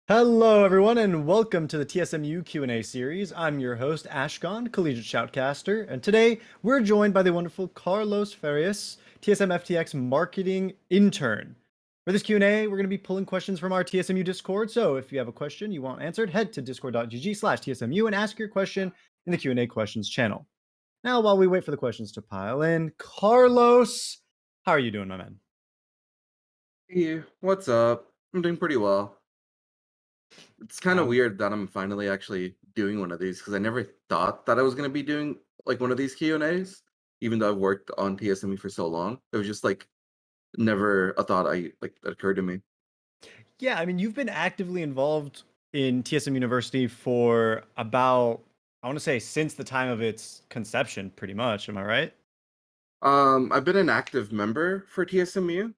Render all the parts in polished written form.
Hello, everyone, and welcome to the TSMU Q&A series. I'm your host, Ashkan, Collegiate Shoutcaster, and today we're joined by the wonderful Carlos Farias, TSM FTX Marketing Intern. For this Q&A, we're going to be pulling questions from our TSMU Discord, so if you have a question you want answered, head to discord.gg/TSMU and ask your question in the Q&A questions channel. Now, while we wait for the questions to pile in, Carlos, how are you doing, my man? Hey, what's up? I'm doing pretty well. It's kind of Um, weird that I'm finally actually doing one of these because I never thought that I was going to be doing like one of these Q&As, even though I've worked on TSME for so long. It was just like never a thought that occurred to me. Yeah, I mean, you've been actively involved in TSM University for about, I want to say, since the time of its conception, pretty much. Am I right? I've been an active member for TSMU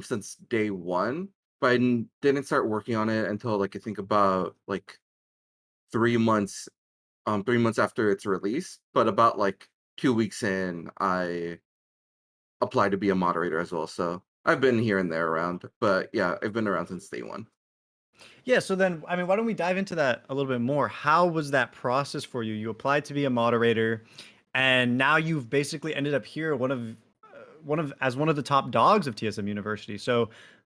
since day one, but didn't start working on it until like I think about like 3 months 3 months after its release. But about like 2 weeks in, I apply to be a moderator as well. So I've been here and there around, but yeah, I've been around since day one. Yeah, so then, I mean, why don't we dive into that a little bit more? How was that process for you? You applied to be a moderator, and now you've basically ended up here, as one of the top dogs of TSM University. So,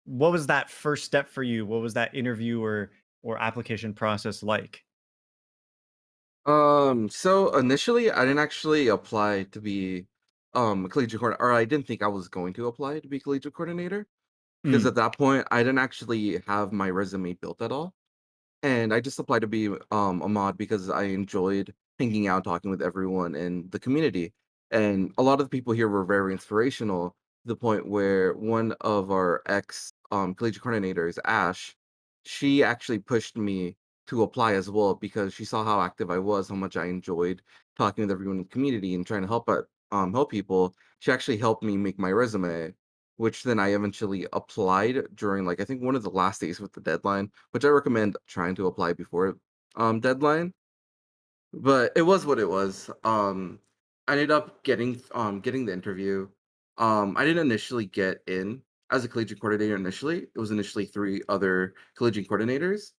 what was that first step for you? What was that interview or application process like? So initially I didn't actually apply to be a collegiate coordinator, or I didn't think I was going to apply to be collegiate coordinator because Mm, at that point I didn't actually have my resume built at all. And I just applied to be a mod because I enjoyed hanging out, talking with everyone in the community. And a lot of the people here were very inspirational to the point where one of our ex collegiate coordinators, Ash, she actually pushed me to apply as well because she saw how active I was, how much I enjoyed talking with everyone in the community and trying to help people. She actually helped me make my resume, which then I eventually applied during like I think one of the last days with the deadline, which I recommend trying to apply before deadline. But it was what it was. I ended up getting the interview. I didn't initially get in as a collegiate coordinator initially. It was initially three other collegiate coordinators.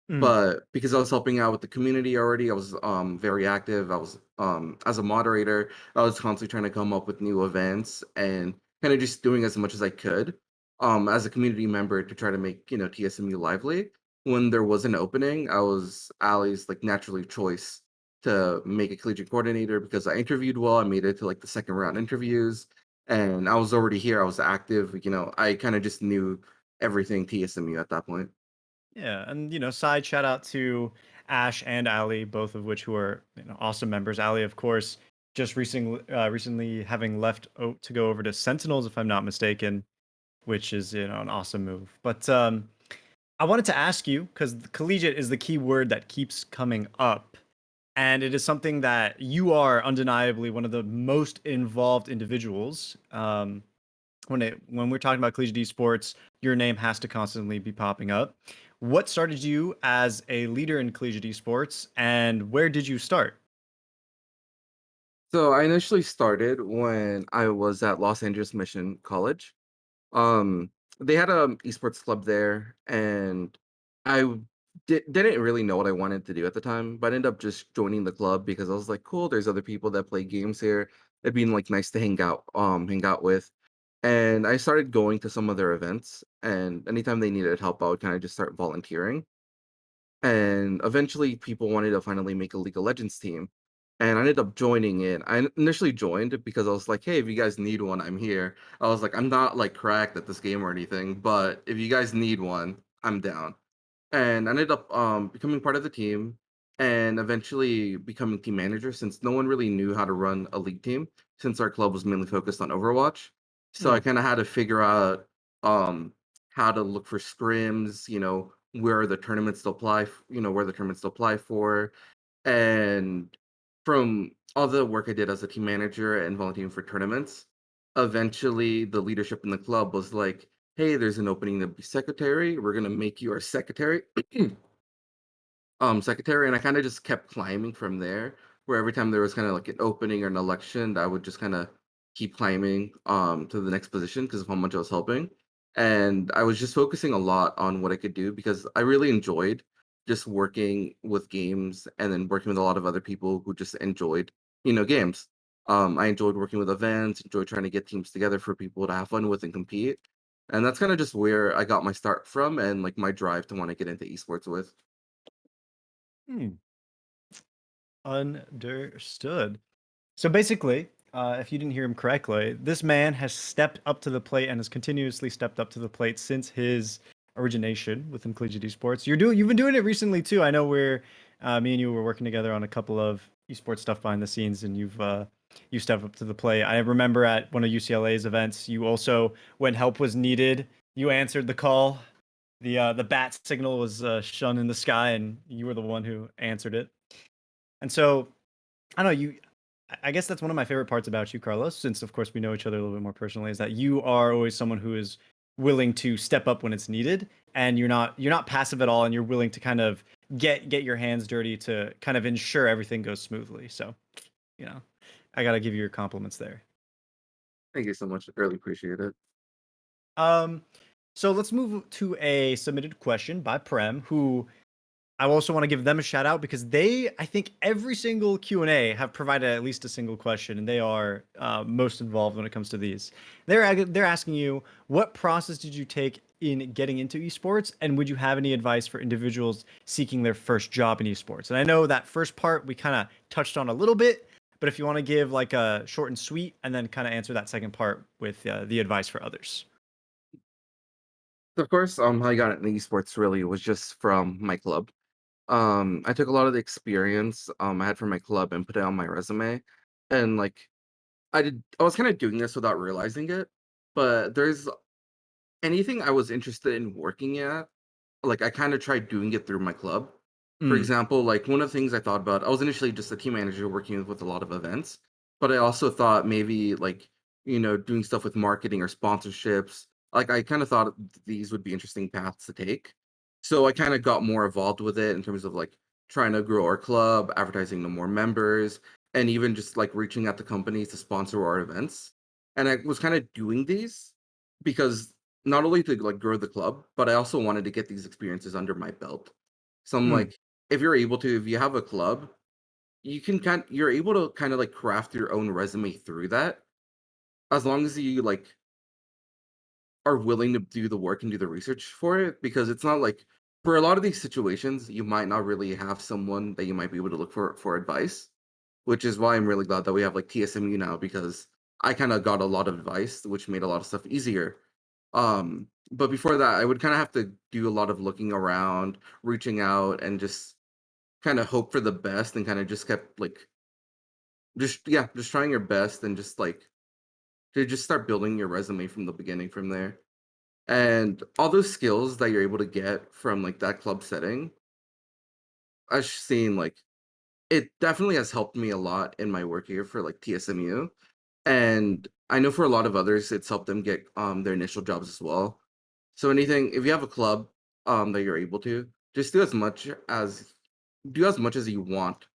mm. But because I was helping out with the community already, I was very active. I was as a moderator, I was constantly trying to come up with new events and kind of just doing as much as I could as a community member to try to make TSMU lively. When there was an opening, I was Ali's like naturally choice to make a collegiate coordinator because I interviewed well. I made it to like the second round interviews, and I was already here. I was active. I kind of just knew everything TSMU at that point. Yeah, and side shout out to Ash and Ali, both of which who are awesome members. Ali, of course, just recently having left to go over to Sentinels, if I'm not mistaken, which is an awesome move. But I wanted to ask you because collegiate is the key word that keeps coming up, and it is something that you are undeniably one of the most involved individuals. When we're talking about collegiate esports, your name has to constantly be popping up. What started you as a leader in collegiate esports, and where did you start? So I initially started when I was at Los Angeles Mission College. Um, they had a esports club there, and didn't really know what I wanted to do at the time, but I ended up just joining the club because I was like, cool, there's other people that play games here. It'd been like nice to hang out with. And I started going to some of their events, and anytime they needed help, I would kind of just start volunteering. And eventually, people wanted to finally make a League of Legends team, and I ended up joining in. I initially joined because I was like, "Hey, if you guys need one, I'm here." I was like, "I'm not like cracked at this game or anything, but if you guys need one, I'm down." And I ended up becoming part of the team, and eventually becoming team manager since no one really knew how to run a league team since our club was mainly focused on Overwatch. So I Hmm. kind of had to figure out um, how to look for scrims, where the tournaments to apply, where the tournaments to apply for, and from all the work I did as a team manager and volunteering for tournaments, eventually the leadership in the club was like, "Hey, there's an opening to be secretary. We're gonna make you our secretary." Secretary, and I kind of just kept climbing from there. Where every time there was kind of like an opening or an election, I would just kind of keep climbing to the next position because of how much I was helping. And I was just focusing a lot on what I could do because I really enjoyed just working with games and then working with a lot of other people who just enjoyed, games. I enjoyed working with events, enjoyed trying to get teams together for people to have fun with and compete. And that's kind of just where I got my start from and like my drive to want to get into esports with. Hmm. Understood. So basically, if you didn't hear him correctly, this man has stepped up to the plate and has continuously stepped up to the plate since his origination within collegiate esports. You've been doing it recently too. I know me and you were working together on a couple of esports stuff behind the scenes, and you stepped up to the plate. I remember at one of UCLA's events, you also, when help was needed, you answered the call. The bat signal was shone in the sky, and you were the one who answered it. And so I don't know, I guess that's one of my favorite parts about you, Carlos, since of course we know each other a little bit more personally, is that you are always someone who is willing to step up when it's needed, and you're not passive at all, and you're willing to kind of get your hands dirty to kind of ensure everything goes smoothly. So, you know, I gotta give you your compliments there. Thank you so much. I really appreciate it. Um, so let's move to a submitted question by Prem, who I also want to give them a shout out because I think every single Q&A have provided at least a single question, and they are most involved when it comes to these. They're asking you, what process did you take in getting into esports, and would you have any advice for individuals seeking their first job in esports? And I know that first part we kind of touched on a little bit, but if you want to give like a short and sweet, and then kind of answer that second part with the advice for others. So of course, how I got into esports really was just from my club. I took a lot of the experience I had from my club and put it on my resume. And like I was kind of doing this without realizing it, but there's anything I was interested in working at, like I kind of tried doing it through my club. For Mm, example, like one of the things I thought about, I was initially just a team manager working with a lot of events, but I also thought maybe like, doing stuff with marketing or sponsorships. Like I kind of thought these would be interesting paths to take. So I kind of got more involved with it in terms of like trying to grow our club, advertising to more members, and even just like reaching out to companies to sponsor our events. And I was kind of doing these because not only to like grow the club, but I also wanted to get these experiences under my belt. So I'm mm, like, if you have a club, you're able to kind of like craft your own resume through that, as long as you like are willing to do the work and do the research for it. Because it's not like for a lot of these situations, you might not really have someone that you might be able to look for advice, which is why I'm really glad that we have like TSMU now because I kind of got a lot of advice, which made a lot of stuff easier. But before that, I would kind of have to do a lot of looking around, reaching out, and just kind of hope for the best, and kind of just kept like, just trying your best, and just like to just start building your resume from the beginning from there. And all those skills that you're able to get from like that club setting, I've seen like it definitely has helped me a lot in my work here for like TSMU. And I know for a lot of others, it's helped them get their initial jobs as well. So anything, if you have a club that you're able to, just do as much as you want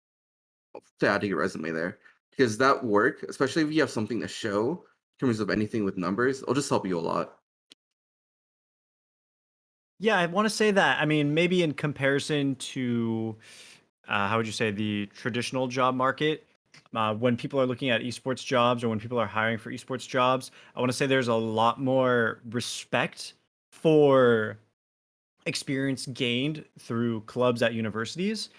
to add to your resume there. Because that work, especially if you have something to show in terms of anything with numbers, it'll just help you a lot. yeah, I want to say that. I mean, maybe in comparison to how would you say the traditional job market, when people are looking at esports jobs or when people are hiring for esports jobs, I want to say there's a lot more respect for experience gained through clubs at universities,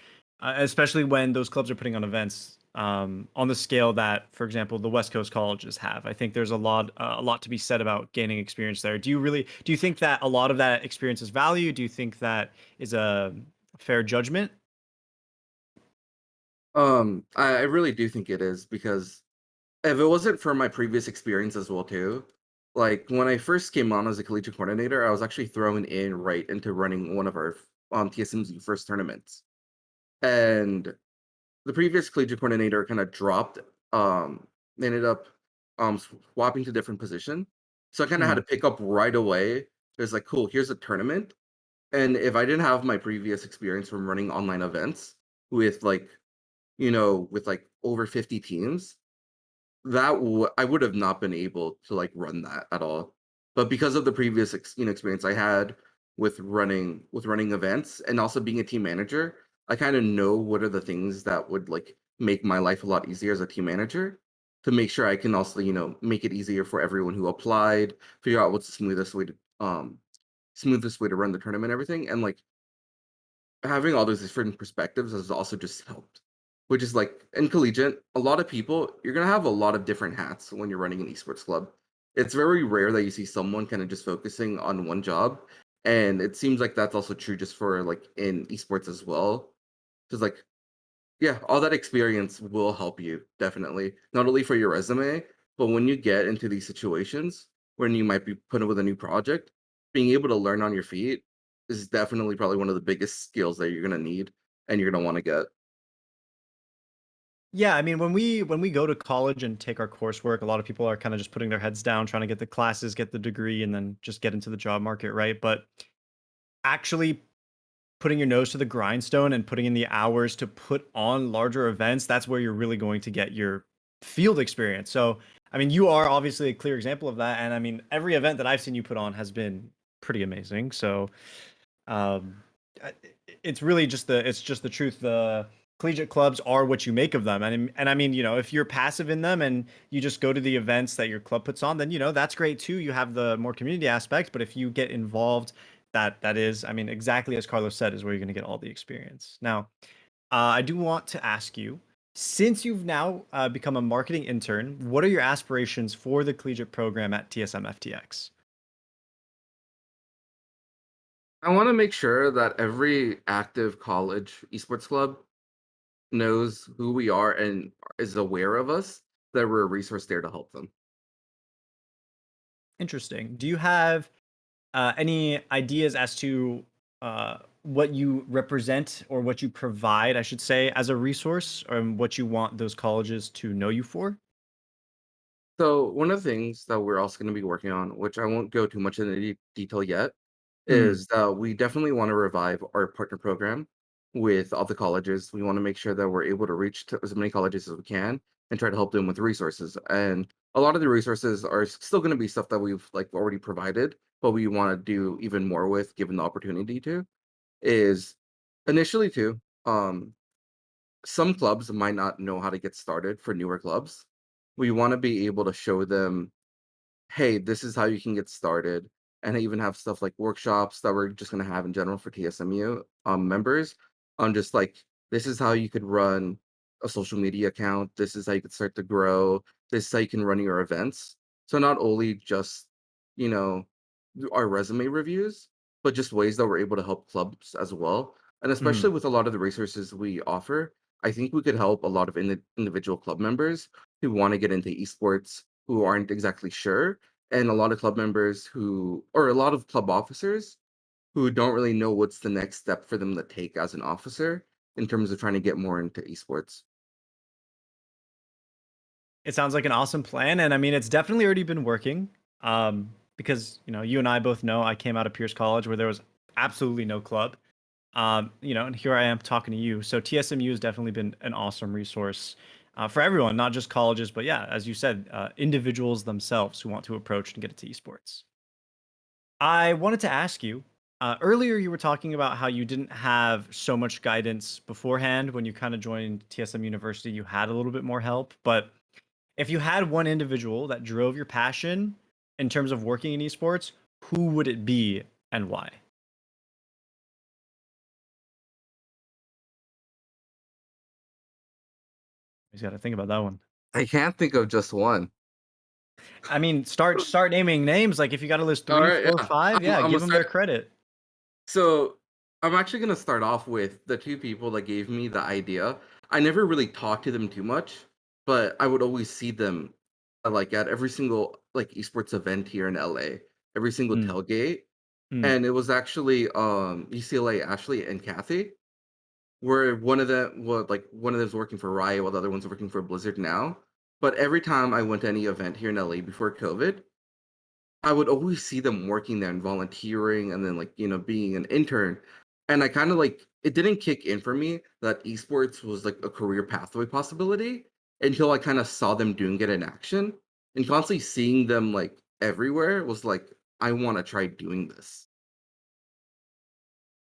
especially when those clubs are putting on events on the scale that, for example, the West Coast colleges have. I think there's a lot to be said about gaining experience there. Do you think that a lot of that experience is value? Do you think that is a fair judgment? I really do think it is because if it wasn't for my previous experience as well too, like when I first came on as a collegiate coordinator, I was actually thrown in right into running one of our TSM's first tournaments. And the previous collegiate coordinator kind of dropped. They ended up swapping to different position. So I kind of had to Mm, pick up right away. It was like, cool, here's a tournament. And if I didn't have my previous experience from running online events with like, with like over 50 teams, I would have not been able to like run that at all. But because of the previous experience I had with running events and also being a team manager, I kind of know what are the things that would like make my life a lot easier as a team manager to make sure I can also, make it easier for everyone who applied, figure out what's the smoothest way to run the tournament and everything. And like having all those different perspectives has also just helped. Which is like in collegiate, a lot of people, you're gonna have a lot of different hats when you're running an esports club. It's very rare that you see someone kind of just focusing on one job. And it seems like that's also true just for like in esports as well. Because like, yeah, all that experience will help you definitely, not only for your resume, but when you get into these situations when you might be put with a new project, being able to learn on your feet is definitely probably one of the biggest skills that you're gonna need and you're gonna want to get. Yeah, I mean, when we go to college and take our coursework, a lot of people are kind of just putting their heads down, trying to get the classes, get the degree, and then just get into the job market, right? But actually putting your nose to the grindstone and putting in the hours to put on larger events, that's where you're really going to get your field experience. So, I mean, you are obviously a clear example of that. And I mean, every event that I've seen you put on has been pretty amazing. So, um, it's really just the truth. The collegiate clubs are what you make of them, and I mean, if you're passive in them and you just go to the events that your club puts on, then that's great too. You have the more community aspect, but if you get involved, that is, I mean, exactly as Carlos said, is where you're going to get all the experience. Now, I do want to ask you, since you've now become a marketing intern, what are your aspirations for the collegiate program at TSMFTX? I want to make sure that every active college esports club knows who we are and is aware of us, that we're a resource there to help them. Interesting. Do you have any ideas as to what you represent or what you provide, I should say, as a resource, or what you want those colleges to know you for? So one of the things that we're also going to be working on, which I won't go too much into detail yet, Mm, is that we definitely want to revive our partner program with all the colleges. We want to make sure that we're able to reach to as many colleges as we can and try to help them with resources. And a lot of the resources are still going to be stuff that we've like already provided, but we want to do even more with given the opportunity to. Is initially too. Some clubs might not know how to get started for newer clubs. We want to be able to show them, hey, this is how you can get started. And I even have stuff like workshops that we're just going to have in general for TSMU members on just like, this is how you could run a social media account. This is how you could start to grow. This is how you can run your events. So not only just, you know, our resume reviews, but just ways that we're able to help clubs as well. And especially mm. with a lot of the resources we offer, I think we could help a lot of individual club members who want to get into esports who aren't exactly sure, and a lot of club members who, or a lot of club officers who don't really know what's the next step for them to take as an officer in terms of trying to get more into esports. It sounds like an awesome plan, and I mean, it's definitely already been working. Because you and I both know I came out of Pierce College where there was absolutely no club. And here I am talking to you. So TSMU has definitely been an awesome resource for everyone, not just colleges, but yeah, as you said, individuals themselves who want to approach and get into esports. I wanted to ask you, earlier you were talking about how you didn't have so much guidance beforehand when you kind of joined TSM University. You had a little bit more help, but if you had one individual that drove your passion in terms of working in esports, who would it be and why? You got to think about that one. I can't think of just one. I mean, start naming names. Like if you got to list All three, right, four, yeah. five, I'm yeah, gonna give them their start. credit. So I'm actually gonna start off with the two people that gave me the idea. I never really talked to them too much, but I would always see them like at every single like esports event here in LA, every single Mm, tailgate. mm, And it was actually UCLA Ashley and Kathy, where one of them was like one of them's working for Riot while the other one's working for Blizzard now. But every time I went to any event here in LA before COVID, I would always see them working there and volunteering and then like, being an intern. And I kind of like it didn't kick in for me that esports was like a career pathway possibility until I kind of saw them doing it in action and constantly seeing them like everywhere was like I want to try doing this.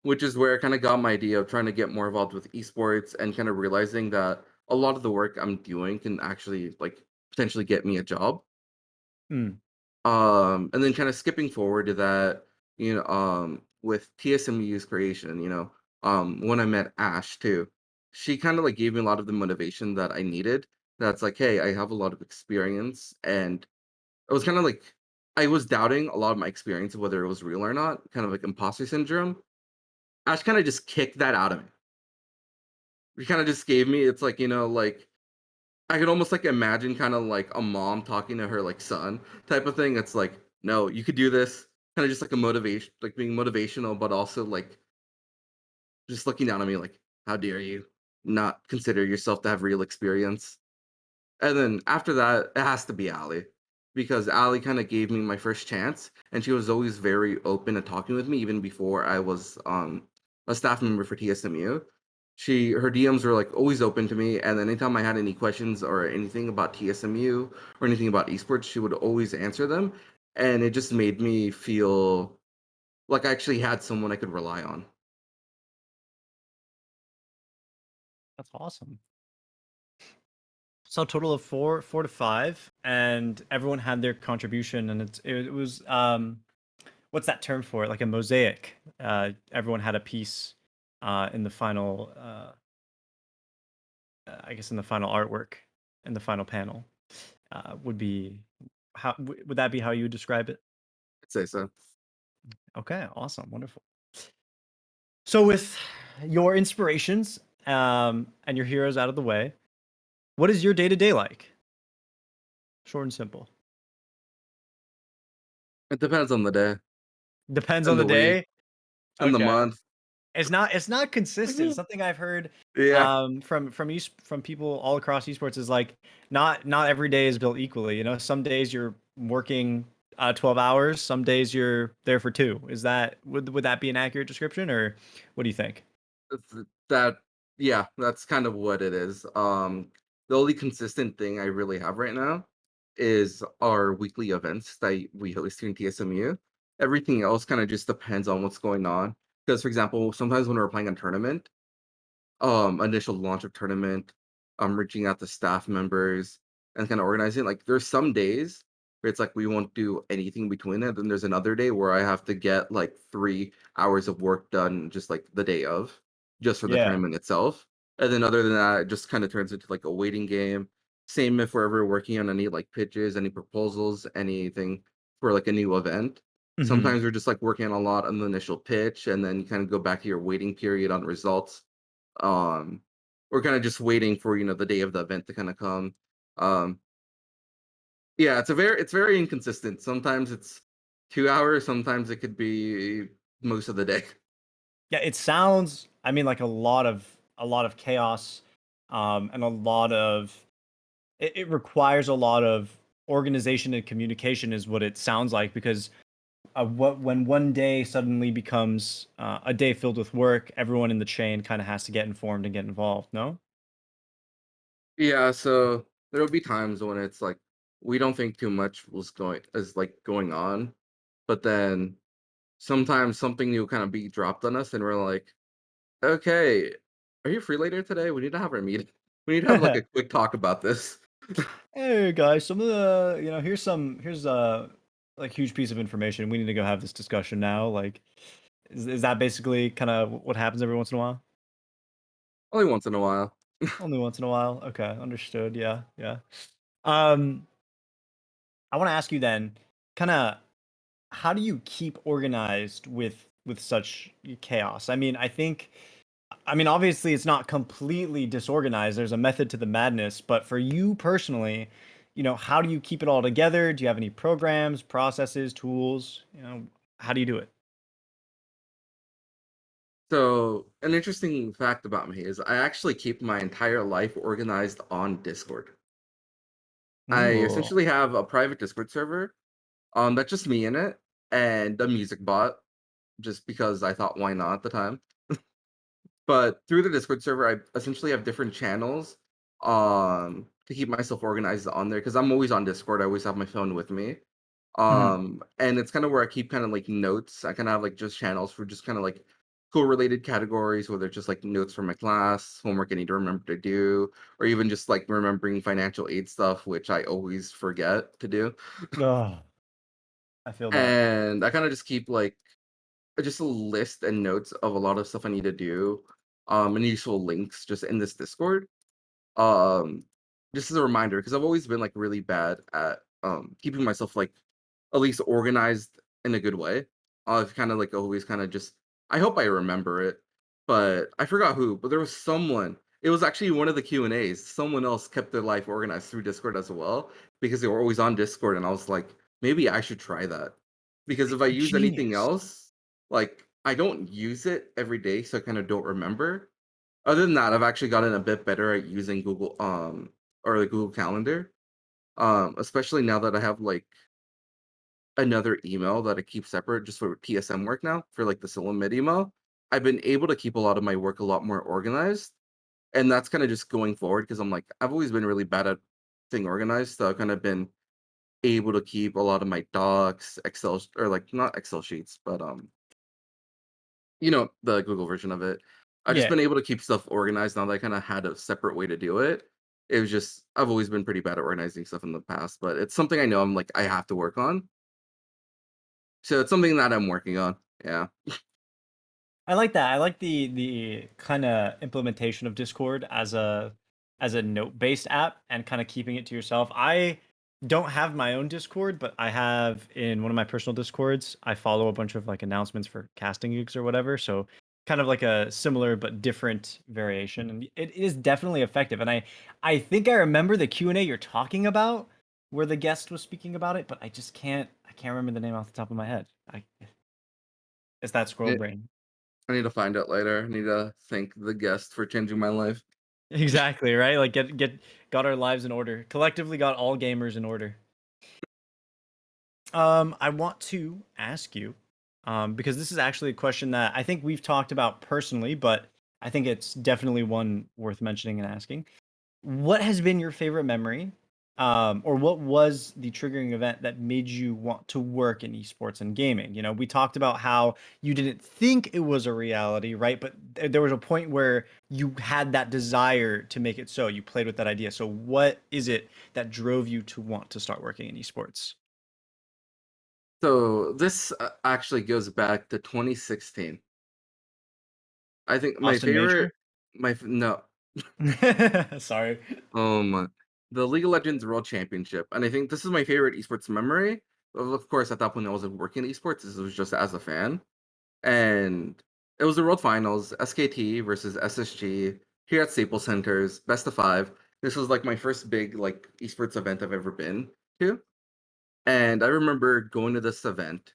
Which is where I kind of got my idea of trying to get more involved with esports and kind of realizing that a lot of the work I'm doing can actually like potentially get me a job. Mm, And then kind of skipping forward to that, with TSMU's creation, when I met Ash too, she kind of like gave me a lot of the motivation that I needed. That's like, hey, I have a lot of experience, and I was kind of like, I was doubting a lot of my experience of whether it was real or not, kind of like imposter syndrome. Ash kind of just kicked that out of me. He kind of just gave me, it's like, like I could almost like imagine kind of like a mom talking to her like son type of thing. It's like, no, you could do this. Kind of just like a motivation, like being motivational, but also like just looking down on me like, how dare you not consider yourself to have real experience? And then after that, it has to be Allie, because Allie kind of gave me my first chance, and she was always very open to talking with me, even before I was a staff member for TSMU. Her DMs were like always open to me, and then anytime I had any questions or anything about TSMU or anything about esports, she would always answer them, and it just made me feel like I actually had someone I could rely on. that's awesome. So a total of four to five, and everyone had their contribution, and it was what's that term for it? Like a mosaic. Everyone had a piece in the final, I guess, in the final artwork, in the final panel. Would be would that be how you would describe it? I'd say so. Okay, awesome, wonderful. So with your inspirations and your heroes out of the way, what is your day to day like? Short and simple. It depends on the day Depends on and the the week day. and the Okay. month. It's not consistent. Something I've heard Yeah. from people all across esports is like not every day is built equally. Some days you're working 12 hours, some days you're there for two. Is that would that be an accurate description, or what do you think? That yeah, that's kind of what it is. The only consistent thing I really have right now is our weekly events that we host here in TSMU. Everything else kind of just depends on what's going on. Because, for example, sometimes when we're playing a tournament, initial launch of tournament, reaching out to staff members and kind of organizing. Like there's some days where it's like we won't do anything between it. Then there's another day where I have to get like 3 hours of work done just like the day of, just for the Yeah. tournament itself. And then other than that, it just kind of turns into like a waiting game. Same if we're ever working on any like pitches, any proposals, anything for like a new event. Hmm. Sometimes we're just like working on a lot on the initial pitch, and then you kind of go back to your waiting period on results. um, we're kind of just waiting for, the day of the event to kind of come. Um, yeah, it's very inconsistent. Sometimes it's 2 hours, sometimes it could be most of the day. Yeah, it sounds, I mean, like a lot of chaos, and a lot of it requires a lot of organization and communication is what it sounds like, because what when one day suddenly becomes a day filled with work, everyone in the chain kind of has to get informed and get involved. No. Yeah, so there'll be times when it's like we don't think too much is going on, but then sometimes something new kind of be dropped on us, and we're like, okay, are you free later today? We need to have our meeting. We need to have like a quick talk about this. Hey guys, some of the here's a like huge piece of information. We need to go have this discussion now. Like, is that basically kind of what happens every once in a while? Only once in a while. Only once in a while. Okay, understood. Yeah, yeah. Um, I want to ask you then, kind of, how do you keep organized with such chaos? I mean, obviously, it's not completely disorganized. There's a method to the madness. But for you personally, how do you keep it all together? Do you have any programs, processes, tools? How do you do it? So, an interesting fact about me is I actually keep my entire life organized on Discord. I Ooh. essentially have a private Discord server, that's just me in it, and a music bot, just because I thought why not at the time. But through the Discord server, I essentially have different channels, to keep myself organized on there because I'm always on Discord. I always have my phone with me. Mhm. And it's kind of where I keep kind of like notes. I kind of have like just channels for just kind of like correlated categories, whether it's just like notes for my class, homework I need to remember to do, or even just like remembering financial aid stuff, which I always forget to do. Ugh, I feel that. And I kind of just keep like just a list and notes of a lot of stuff I need to do, and useful links just in this Discord. Um, just as a reminder, because I've always been like really bad at keeping myself like at least organized in a good way. I've kind of like always kind of just I hope I remember it, but I forgot who. But there was someone. It was actually one of the Q and A's. Someone else kept their life organized through Discord as well because they were always on Discord, and I was like, maybe I should try that because if I use anything Genius. else, like I don't use it every day, so I kind of don't remember. Other than that, I've actually gotten a bit better at using Google or the Google Calendar. Especially now that I have like another email that I keep separate just for TSM work now for like the Solo mid email. I've been able to keep a lot of my work a lot more organized. And that's kind of just going forward because I'm like, I've always been really bad at thing organized. So I've kind of been able to keep a lot of my docs, Excel or like not Excel sheets, but the Google version of it. I've just Yeah. been able to keep stuff organized now that I kind of had a separate way to do it. It was just I've always been pretty bad at organizing stuff in the past, but it's something I know I'm like I have to work on. So it's something that I'm working on. Yeah. I like that. I like the kind of implementation of Discord as a note-based app and kind of keeping it to yourself. I don't have my own Discord, but I have in one of my personal Discords, I follow a bunch of like announcements for casting gigs or whatever. So kind of like a similar but different variation. And it is definitely effective. And I think I remember the Q&A you're talking about where the guest was speaking about it, but I can't remember the name off the top of my head. It's that squirrel Yeah, brain. I need to find out later. I need to thank the guest for changing my life. Exactly, right? Like got our lives in order. Collectively got all gamers in order. I want to ask you, because this is actually a question that I think we've talked about personally, but I think it's definitely one worth mentioning and asking. What has been your favorite memory? Or what was the triggering event that made you want to work in esports and gaming? You know, we talked about how you didn't think it was a reality, right? But there was a point where you had that desire to make it so. You played with that idea. So, what is it that drove you to want to start working in esports? So this actually goes back to 2016. I think my Austin favorite, Major? no, Sorry. the League of Legends World Championship, and I think this is my favorite esports memory. Of course, at that point, I wasn't working in esports. This was just as a fan, and it was the World Finals, SKT versus SSG here at Staples Centers, best of five. This was like my first big like esports event I've ever been to, and I remember going to this event,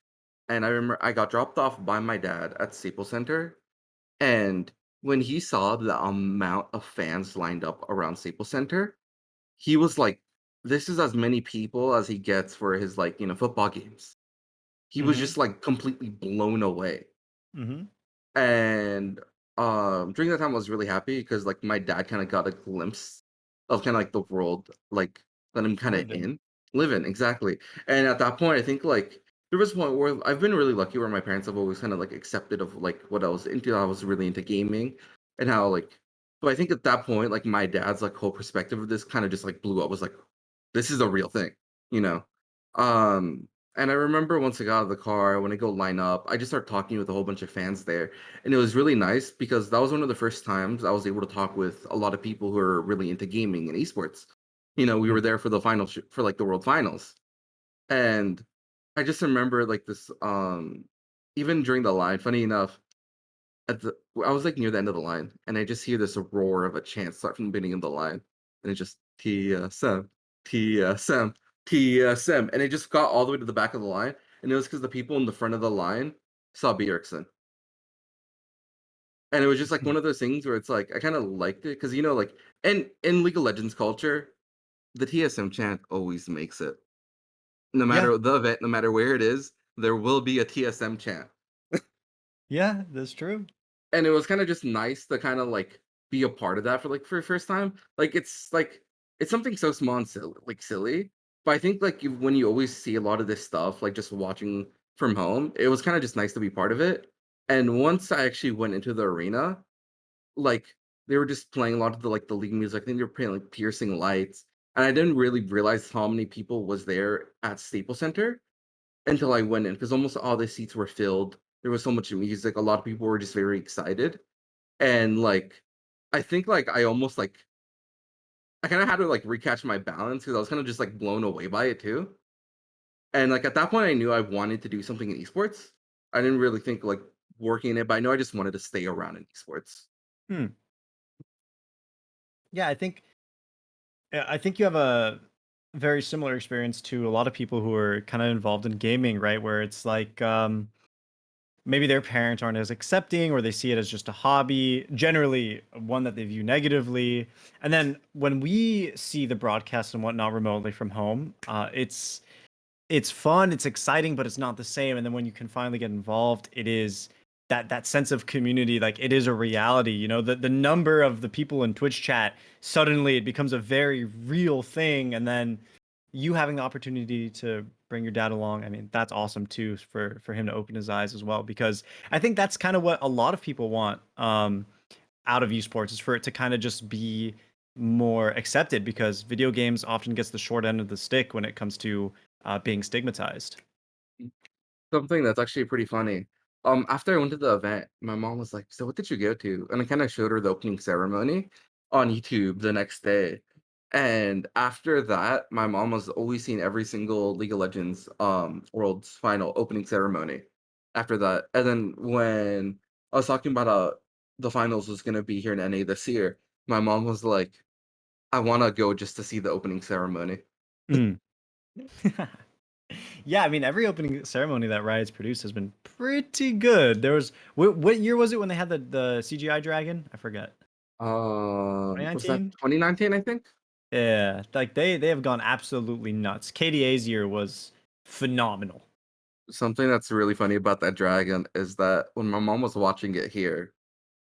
and I remember I got dropped off by my dad at Staples Center, and when he saw the amount of fans lined up around Staples Center, he was like, "This is as many people as he gets for his like football games." He was Mm-hmm. just like completely blown away. Mm-hmm. And, during that time, I was really happy because, like, my dad kinda got a glimpse of kinda, like, the world, like, that I'm You kinda lived in. in live in, exactly. And at that point, I think, like, there was a point where I've been really lucky where my parents have always kinda, like, accepted of, like, what I was into. I was really into gaming and how, like but I think at that point, like, my dad's, like, whole perspective of this kinda just, like, blew up. Was like, "This is a real thing," you know? Um, and I remember once I got out of the car, when I go line up, I just start talking with a whole bunch of fans there, and it was really nice because that was one of the first times I was able to talk with a lot of people who are really into gaming and esports. We were Mhm. there for the final for like the world finals, and I just remember like this. Even during the line, funny enough, I was like near the end of the line, and I just hear this roar of a chant start from the beginning of the line, and it just TSM, TSM, TSM, and it just got all the way to the back of the line, and it was because the people in the front of the line saw Bjergsen. And it was just like one of those things where it's like I kind of liked it because like and in League of Legends culture, the TSM chant always makes it. No Yeah, matter the event, no matter where it is, there will be a TSM chant. yeah, that's true. And it was kind of just nice to kind of like be a part of that for the first time. Like it's something so small and silly, But I think, like, when you always see a lot of this stuff, like, just watching from home, it was kinda just nice to be part of it, and once I actually went into the arena, like, they were just playing a lot of the, like, the league music. I think they were playing, like, Piercing Lights, and I didn't really realize how many people was there at Staples Center until I went in, because almost all the seats were filled. There was so much music, a lot of people were just very excited, and, like, I think, like, I almost, like I kinda had to, like, recatch my balance because I was kinda just, like, blown away by it too. And, like, at that point, I knew I wanted to do something in esports. I didn't really think, like, working in it, but I know I just wanted to stay around in esports. Hmm. Yeah, I think you have a very similar experience to a lot of people who are kind of involved in gaming, right? Where it's like maybe their parents aren't as accepting, or they see it as just a hobby, generally one that they view negatively. And then when we see the broadcast and whatnot remotely from home, it's fun, it's exciting, but it's not the same. And then when you can finally get involved, it is that sense of community, like it is a reality. You know, the number of the people in Twitch chat, suddenly it becomes a very real thing. And then you having the opportunity to bring your dad along, I mean, that's awesome too, for him to open his eyes as well. Because I think that's kind of what a lot of people want out of esports, is for it to kind of just be more accepted, because video games often gets the short end of the stick when it comes to being stigmatized. Something that's actually pretty funny. After I went to the event, my mom was like, "So what did you go to?" And I kinda showed her the opening ceremony on YouTube the next day. And after that, my mom was always seeing every single League of Legends, Worlds Final opening ceremony after that. And then when I was talking about, the finals was gonna be here in NA this year, my mom was like, "I wanna go just to see the opening ceremony." Mm. Yeah, I mean, every opening ceremony that Riot's produced has been pretty good. There was what year was it when they had the CGI dragon? I forget. Was that 2019? 2019, I think? Yeah, like they have gone absolutely nuts. KDA's year was phenomenal. Something that's really funny about that dragon is that when my mom was watching it here,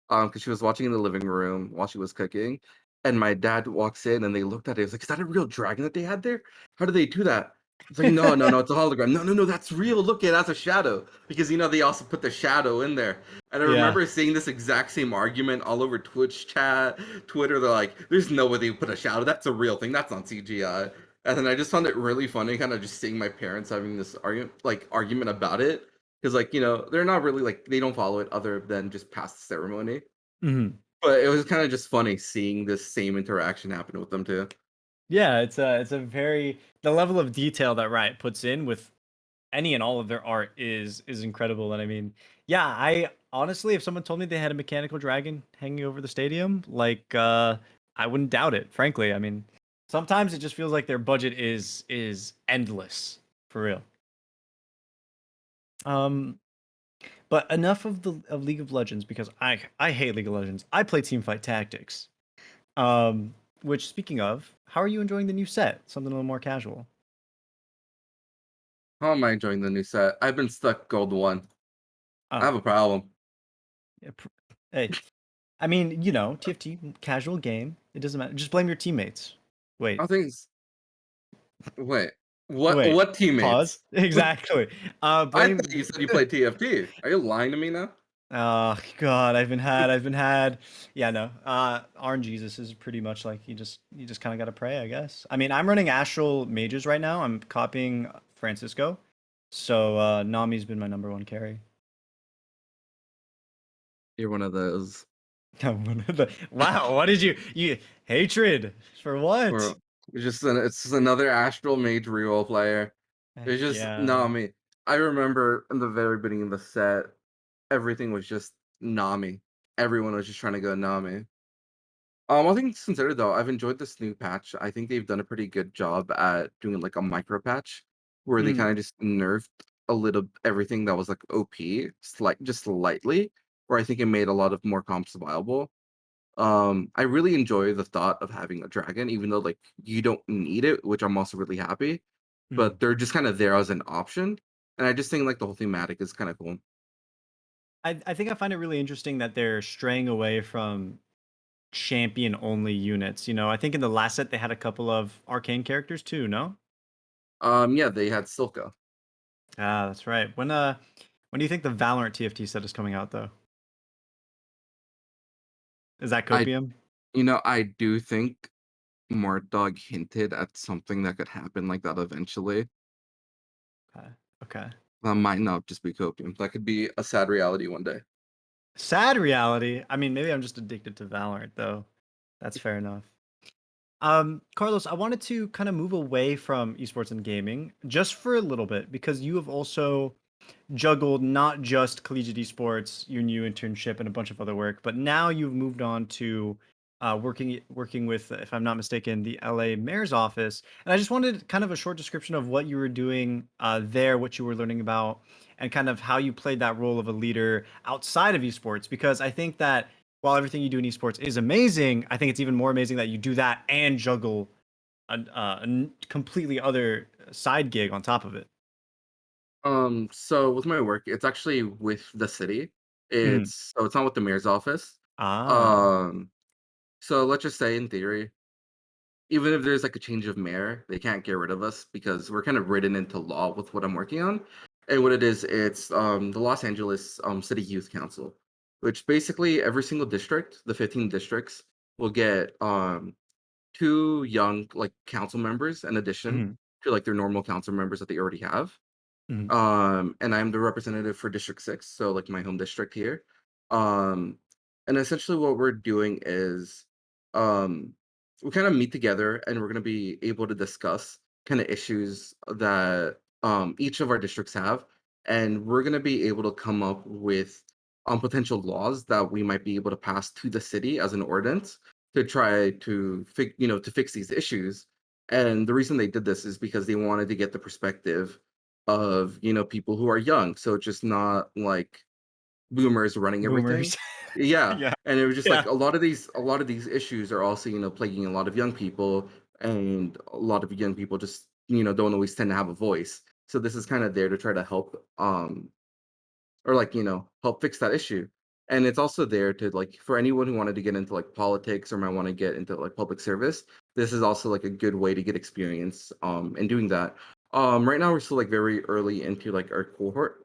because she was watching in the living room while she was cooking, and my dad walks in and they looked at it. It's like, "Is that a real dragon that they had there? How did they do that?" It's like, "No, no, no, it's a hologram. No, no, no, that's real. Look, it has a shadow." Because they also put the shadow in there. And I Yeah. remember seeing this exact same argument all over Twitch chat, Twitter. They're like, "There's no way they put a shadow. That's a real thing. That's not CGI." And then I just found it really funny, kind of just seeing my parents having this argument about it. Because, like, they're not really like, they don't follow it other than just past the ceremony. Mhm. But it was kinda just funny seeing this same interaction happen with them too. Yeah, it's a very, the level of detail that Riot puts in with any and all of their art is incredible. And I mean, yeah, I honestly, if someone told me they had a mechanical dragon hanging over the stadium, like I wouldn't doubt it, frankly. I mean, sometimes it just feels like their budget is endless, for real. Um but enough of the of League of Legends, because I hate League of Legends. I play Teamfight Tactics. Um which, speaking of, how are you enjoying the new set? Something a little more casual. How am I enjoying the new set? I've been stuck gold 1. I Oh, have a problem. yeah, hey, I mean, TFT, casual game. It doesn't matter. Just blame your teammates. Wait, I think it's wait, wait. what Pause. teammates? Exactly. I thought you Blame. said you played TFT. Are you lying to me now? Oh God, I've been had. Yeah, no. RNG Jesus is pretty much like, you just kind of gotta pray, I guess. I mean, I'm running Astral Mages right now. I'm copying Francisco, so Nami's been my number one carry. You're one of those. Wow, what did you hatred for what? Or it's just another Astral Mage reroll player. It's just Yeah. Nami. I remember in the very beginning of the set, everything was just Nami. Everyone was just trying to go Nami. All things considered, though, I've enjoyed this new patch. I think they've done a pretty good job at doing like a micro patch where they Mm, kind of just nerfed a little everything that was like OP, just slightly, where I think it made a lot of more comps viable. I really enjoy the thought of having a dragon, even though like you don't need it, which I'm also really happy. mm. But they're just kind of there as an option, and I just think like the whole thematic is kind of cool. I think I find it really interesting that they're straying away from champion only units. I think in the last set they had a couple of arcane characters too, no? Yeah, they had Silka. Ah, that's right. When do you think the Valorant TFT set is coming out though? Is that I Copium? I do think Mart Dog hinted at something that could happen like that eventually. Okay. Okay. That might not just be copium. That could be a sad reality one day. Sad reality. I mean, maybe I'm just addicted to Valorant though. That's fair enough. Carlos, I wanted to kind of move away from esports and gaming just for a little bit because you have also juggled not just collegiate esports, your new internship, and a bunch of other work, but now you've moved on to working with, if I'm not mistaken, the LA Mayor's office. And I just wanted kind of a short description of what you were doing there, what you were learning about, and kind of how you played that role of a leader outside of esports. Because I think that while everything you do in esports is amazing, I think it's even more amazing that you do that and juggle a completely other side gig on top of it. So with my work, it's actually with the city. Mhm. It's not with the mayor's office. Ah. Um, so let's just say in theory, even if there's like a change of mayor, they can't get rid of us because we're kind of written into law with what I'm working on. And what it is, it's the Los Angeles City Youth Council, which basically every single district, the 15 districts, will get two young like council members in addition Mhm. to like their normal council members that they already have. Mhm. And I'm the representative for District 6, so like my home district here. Um, and essentially what we're doing is um we kind of meet together and we're gonna be able to discuss kind of issues that each of our districts have, and we're gonna be able to come up with potential laws that we might be able to pass to the city as an ordinance to try to to fix these issues. And the reason they did this is because they wanted to get the perspective of, people who are young, so it's just not like boomers running everything. Boomers. Yeah, Yeah. and it was just Yeah. like a lot of these issues are also, plaguing a lot of young people, and a lot of young people just, don't always tend to have a voice. So this is kind of there to try to help or like help fix that issue. And it's also there to like for anyone who wanted to get into like politics or might want to get into like public service, this is also like a good way to get experience in doing that. Right now we're still like very early into like our cohort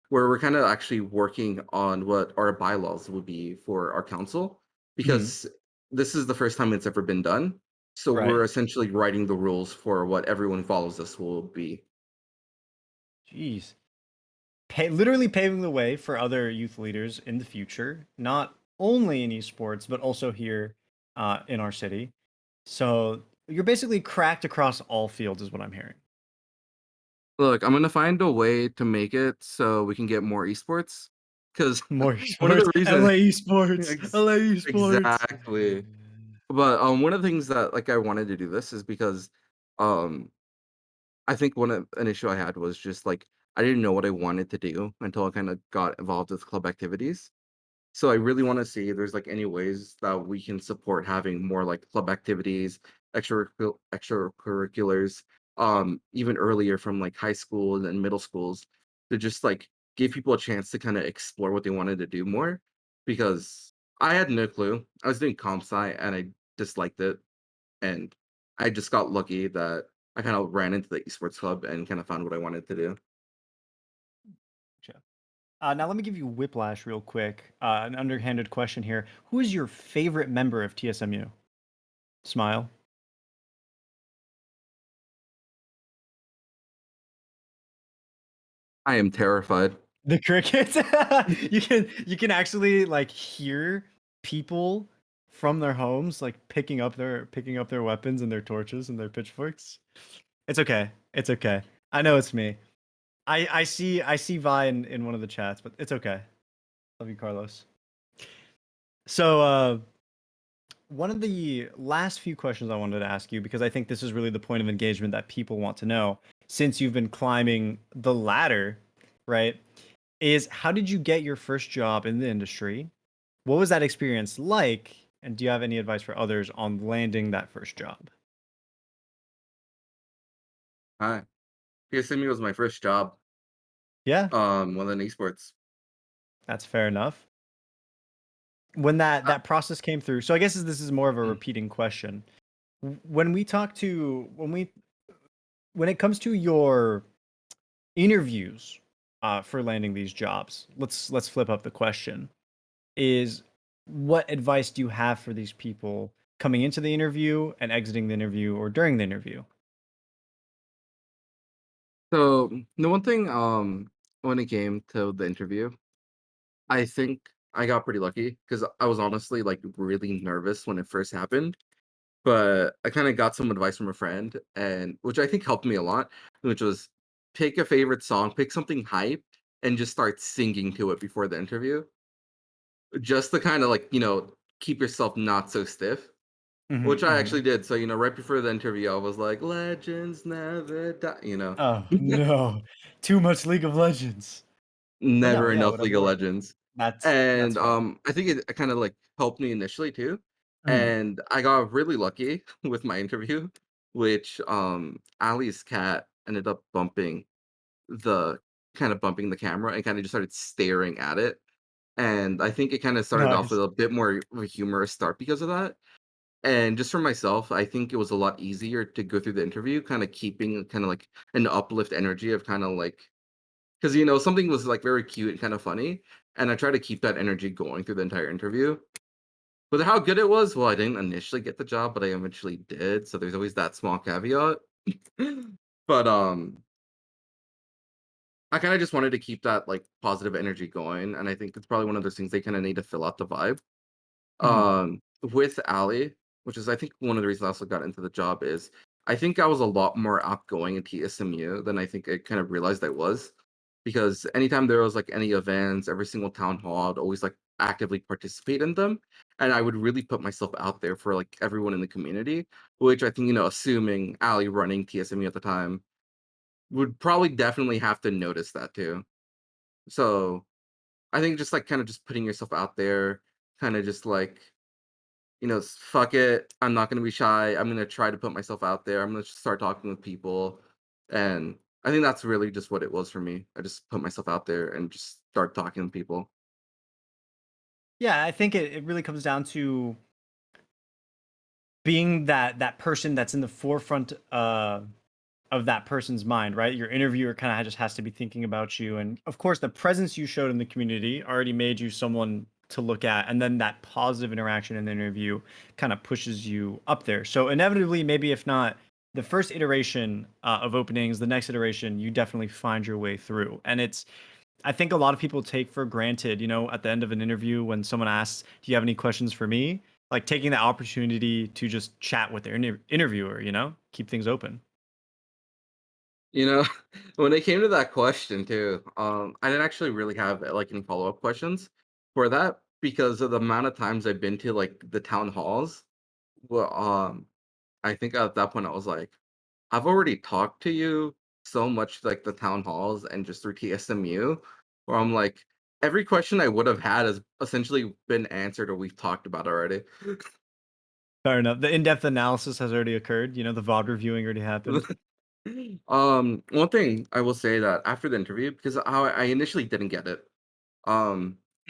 where we're kind of actually working on what our bylaws would be for our council, Mhm. because this is the first time it's ever been done, so we're Right. essentially writing the rules for what everyone who follows us will be. Jeez. Literally paving the way for other youth leaders in the future, not only in esports, but also here in our city. So you're basically cracked across all fields, is what I'm hearing. Look, I'm gonna find a way to make it so we can get more esports. Because More one of esports, the reasons LA esports, ex LA esports. exactly. But, one of the things that, like, I wanted to do this is because, um, I think an issue I had was just, like, I didn't know what I wanted to do until I kinda got involved with club activities. So I really want to see if there's like any ways that we can support having more like club activities, extracurriculars, even earlier from like high school and middle schools, to just like give people a chance to kind of explore what they wanted to do more. Because I had no clue. I was doing comp sci and I disliked it, and I just got lucky that I kind of ran into the esports club and kind of found what I wanted to do. Gotcha. Now let me give you whiplash real quick. An underhanded question here. Who is your favorite member of TSMU? Smile. I am terrified. The crickets. You can actually like hear people from their homes like picking up their weapons and their torches and their pitchforks. It's okay. It's okay. I know it's me. I see Vi in one of the chats, but it's okay. Love you, Carlos. So one of the last few questions I wanted to ask you, because I think this is really the point of engagement that people want to know, since you've been climbing the ladder, right? Is how did you get your first job in the industry? What was that experience like? And do you have any advice for others on landing that first job? Hi. TSMU was my first job Yeah, within esports. that's fair enough. When that process came through, so I guess this is more of a Mm. repeating question. When we talk to when we when it comes to your interviews for landing these jobs, let's flip up the question. Is what advice do you have for these people coming into the interview and exiting the interview or during the interview? So the one thing, when it came to the interview, I think I got pretty lucky because I was honestly like really nervous when it first happened. But I kind of got some advice from a friend, and which I think helped me a lot, which was pick a favorite song, pick something hype, and just start singing to it before the interview, just to kind of like keep yourself not so stiff. Hmm, Which I hmm. actually did. So right before the interview, I was like, "Legends never die." Oh no, too much League of Legends. But no, Never yeah, enough whatever League of works. Legends. That's And, fair. I think it kinda, like, helped me initially too, Mm. and I got really lucky with my interview, which, Ali's cat ended up bumping the camera and kinda just started staring at it, and I think it kinda started off with Nice. a bit more of a humorous start because of that, and just for myself, I think it was a lot easier to go through the interview kinda keeping kinda, like, an uplift energy of kinda, like, 'cause, something was, like, very cute and kinda funny, and I tried to keep that energy going through the entire interview. But how good it was? Well, I didn't initially get the job, but I eventually did, so there's always that small caveat. But, I kinda just wanted to keep that, like, positive energy going, and I think it's probably one of those things they kinda need to fill out the vibe. Mhm. With Ali, which is I think one of the reasons I also got into the job is I think I was a lot more outgoing in TSMU than I think I kind of realized I was. Because anytime there was like any events, every single town hall, I'd always like actively participate in them. And I would really put myself out there for like everyone in the community, which I think, assuming Ali running TSMU at the time would probably definitely have to notice that too. So I think just like kind of just putting yourself out there, kind of just like fuck it. I'm not gonna be shy. I'm gonna try to put myself out there. I'm gonna start talking with people, and I think that's really just what it was for me. I just put myself out there and just start talking to people. Yeah, I think it really comes down to being that person that's in the forefront of that person's mind, right? Your interviewer kind of just has to be thinking about you. And of course, the presence you showed in the community already made you someone to look at. And then that positive interaction in the interview kind of pushes you up there. So inevitably, maybe if not the first iteration of openings, the next iteration, you definitely find your way through. And I think a lot of people take for granted, at the end of an interview when someone asks, "Do you have any questions for me?" Like taking the opportunity to just chat with their interviewer, keep things open. You know, when it came to that question too, I didn't actually really have like any follow up questions for that because of the amount of times I've been to like the town halls. Well, I think at that point I was like, I've already talked to you so much, like the town halls and just through TSMU, where I'm like, every question I would have had has essentially been answered or we've talked about already. Fair enough. The in-depth analysis has already occurred. The VOD reviewing already happened. One thing I will say that after the interview, because I initially didn't get it,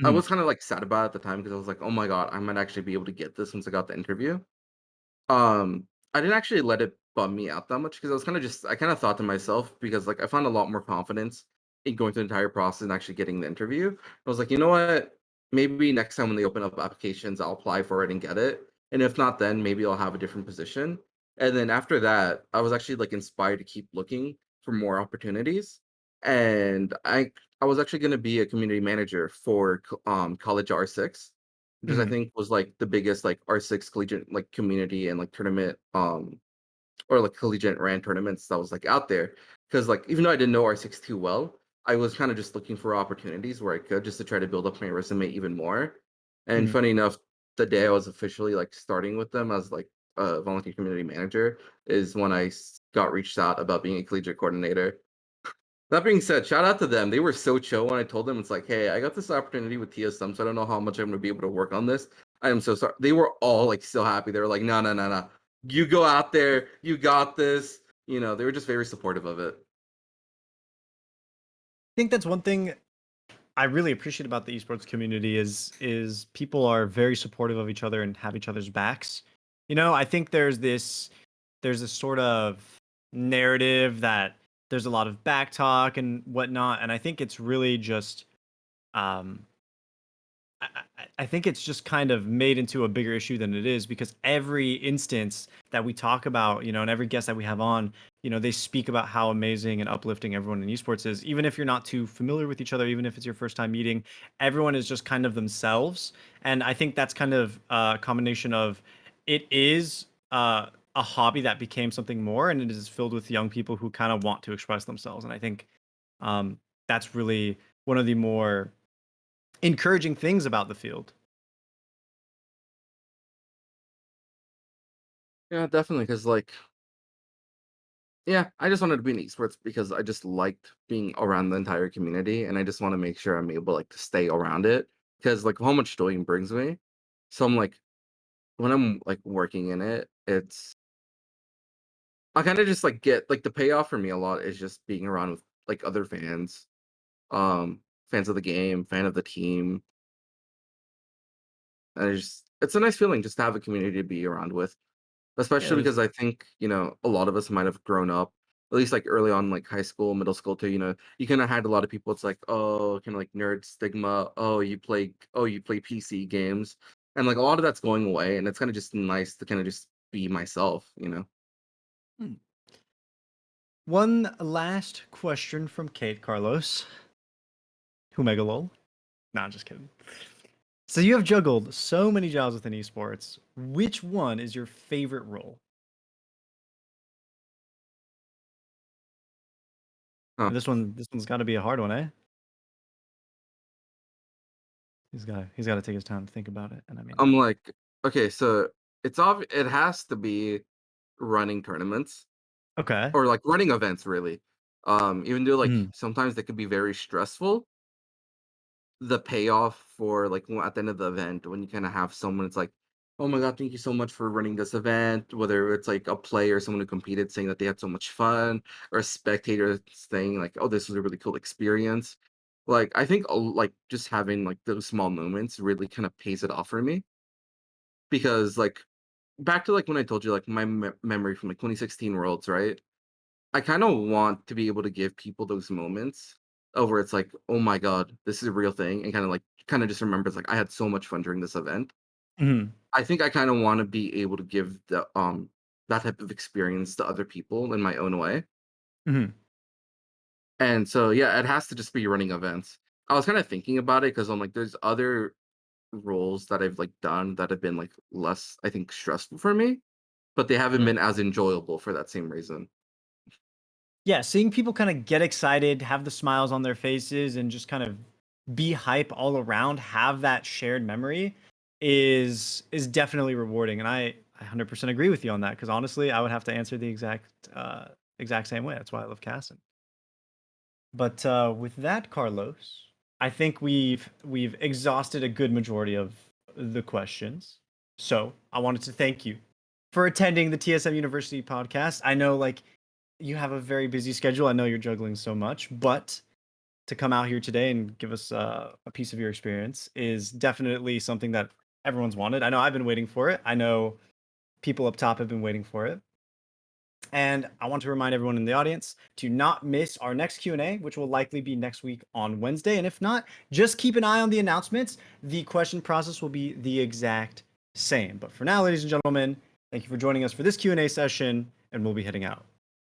I Mhm, was kind of like sad about it at the time because I was like, oh my god, I might actually be able to get this once I got the interview. I didn't actually let it bum me out that much because I kind of thought to myself because like I found a lot more confidence in going through the entire process and actually getting the interview. I was like, you know what? Maybe next time when they open up applications, I'll apply for it and get it. And if not, then maybe I'll have a different position. And then after that, I was actually like inspired to keep looking for more opportunities. And I was actually going to be a community manager for college R6 which I mhm, think was like the biggest like R6 collegiate like community and like tournament or like collegiate ran tournaments that was like out there. Because like even though I didn't know R6 too well, I was kind of just looking for opportunities where I could just to try to build up my resume even more. And mhm. funny enough, the day I was officially like starting with them as like a volunteer community manager is when got reached out about being a collegiate coordinator. That being said, shout out to them. They were so chill when I told them it's like, hey, I got this opportunity with TSM, so I don't know how much I'm gonna be able to work on this. I am so sorry. They were all like so happy. They were like, no, no, no, no. You go out there, you got this. They were just very supportive of it. I think that's one thing I really appreciate about the esports community is people are very supportive of each other and have each other's backs. I think there's this sort of narrative that there's a lot of back talk and whatnot, and I think it's really just um, I think it's just kind of made into a bigger issue than it is because every instance that we talk about, and every guest that we have on, they speak about how amazing and uplifting everyone in esports is. Even if you're not too familiar with each other, even if it's your first time meeting, everyone is just kind of themselves. And I think that's kind of a combination of it is a hobby that became something more, and it is filled with young people who kind of want to express themselves. And I think um, that's really one of the more encouraging things about the field. Yeah, definitely. Because like, yeah, I just wanted to be in esports because I just liked being around the entire community, and I just want to make sure I'm able like to stay around it because like how much joy it brings me. So I'm like, when I'm like working in it, I kind of just like get like the payoff for me a lot is just being around with like other fans, um, fans of the game, fan of the team. And it's a nice feeling just to have a community to be around with. Yeah, Especially there's because I think, a lot of us might have grown up, at least, like, early on, like, high school, middle school too, you kinda had a lot of people, it's like, "Oh," kinda like nerd stigma, "Oh, you play PC games," and, like, a lot of that's going away, and it's kinda just nice to kinda just be myself. hmm. One last question from Kate Carlos. Humegalol. Nah, just kidding. So you have juggled so many jobs within esports. Which one is your favorite role? Huh. This one's got to be a hard one, eh? He's got to take his time to think about it. And I mean, I'm like, okay, so it has to be running tournaments okay. or, like, running events, really. Even though, like, Mhm. sometimes they could be very stressful, the payoff for like at the end of the event when you kind of have someone it's like, oh my god, thank you so much for running this event, whether it's like a player, someone who competed saying that they had so much fun, or a spectator saying like, oh, this was a really cool experience. Like I think like just having like those small moments really kind of pays it off for me because like back to like when I told you like my memory from like 2016 worlds, right? I kind of want to be able to give people those moments where it's like, oh my god, this is a real thing, and kind of just remembers like I had so much fun during this event. Mhm. I think I kind of want to be able to give that type of experience to other people in my own way. Mhm. And so yeah, it has to just be running events. I was kind of thinking about it because I'm like, there's other roles that I've like done that have been like less, I think, stressful for me, but they haven't Mhm. been as enjoyable for that same reason. Yeah, seeing people kind of get excited, have the smiles on their faces, and just kind of be hype all around, have that shared memory is definitely rewarding. And I 100% agree with you on that because honestly, I would have to answer the exact same way. That's why I love casting. But with that, Carlos, I think we've exhausted a good majority of the questions. So I wanted to thank you for attending the TSM University podcast. I know like you have a very busy schedule. I know you're juggling so much, but to come out here today and give us a piece of your experience is definitely something that everyone's wanted. I know I've been waiting for it. I know people up top have been waiting for it. And I want to remind everyone in the audience to not miss our next Q&A, which will likely be next week on Wednesday. And if not, just keep an eye on the announcements. The question process will be the exact same. But for now, ladies and gentlemen, thank you for joining us for this Q&A session, and we'll be heading out.